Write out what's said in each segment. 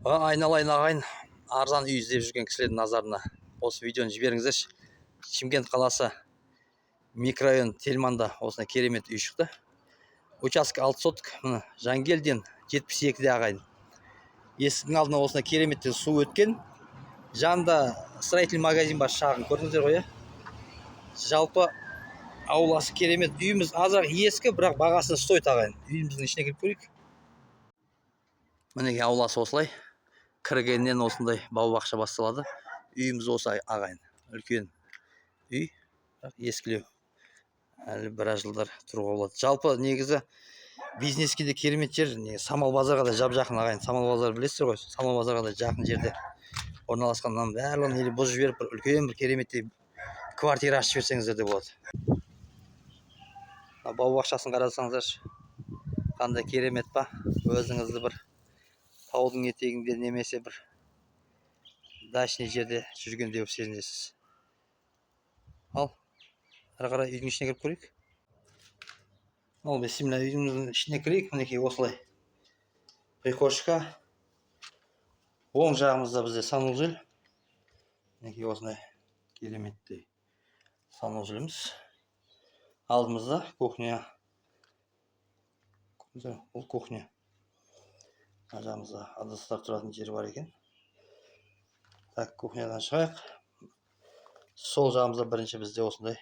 Айналайын ағайын, арзан үй іздеп жүрген кісілердің назарына осы видеоны жіберіңіздерші. Шымкент қаласы микрорайон Тельманда осындай керемет үй шықты. Участок 6 соток, мына Жангелдин 72-де ағайын. Есіктің алдына осындай кереметтен су өткен. Жанында строительный магазин бар, шағын, көрдіңіздер ғой, жалпы ауласы керемет. Үйіміз азырақ ескі, бірақ бағасы стоит ағайын. Үйіміздің ішіне кіріп көрейік. Мінеке ауласы осылай. Кіргеннен осындай бау-бақша басталады. Үйіміз осы ағайын. Үлкен үй, ескілеу. Әлі біраз жылдар тұруға болады. Жалпы негізі бизнеске де керемет жер. Самал базарға да жап-жақын ағайын. Самал базар білесіздер ғой? Самал базарға да жақын жерде орналасқаннан барлығын елі бұзып жіберіп, бір үлкен бір кереметтей квартира ашып жіберсеңіздер де болады. Бау-бақшасын қарасаңыздаршы. Қандай керемет па? Өзіңізді бір таудың етегінде немесе бір дачный жерде жүргендей болып сезінесіз. Ал, ары қарай үйдің ішіне кіріп көрейік. Ал, бісміллә, үйдің ішіне кірейік. Мінекей осылай. Прихожка. Оң жағымызда бізде санузел. Мінекей осындай кереметтей санузеліміз. Алдымызда кухня. Бұл кухня. Жағымызда ыдыстар тұратын жер бар екен. Так, кухнядан шығайық. Сол жағымызда бірінші бізде осындай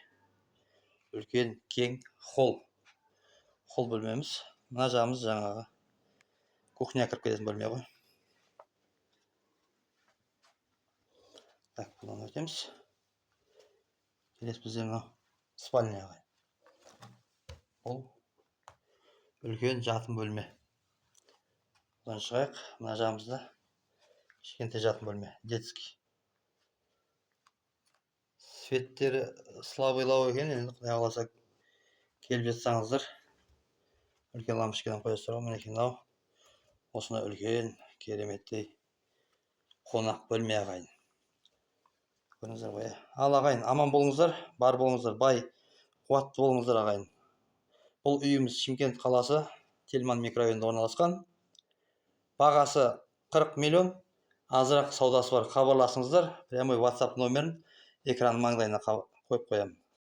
үлкен, кең холл бөлмеміз. Мына жағымыз жаңағы кухня кіріп кететін бөлме ғой. Так, бұдан өтеміз. Келесі бізде мына спальня ғой. Бұл үлкен жатын бөлме. Бұдан шығайық. Мына жағымызда кішкентай жатын бөлме, детский. Светтері слабыйлау екен, енді құдай қаласа келіп жатсаңыздар, үлкен лампочкадан қоясыздар ғой. Мінекей мынау осындай үлкен кереметтей қонақ бөлме ағайын. Көрдіңіздер ғой. Ал ағайын, аман болыңыздар, бар болыңыздар, бай, қуатты болыңыздар ағайын. Бұл үйіміз Шымкент қаласы Тельман микрорайонында орналасқан. Бағасы 40 миллион. Азырақ саудасы бар, хабарласыңыздар. Прямой WhatsApp номерін экран маңдайына қойып қоямын.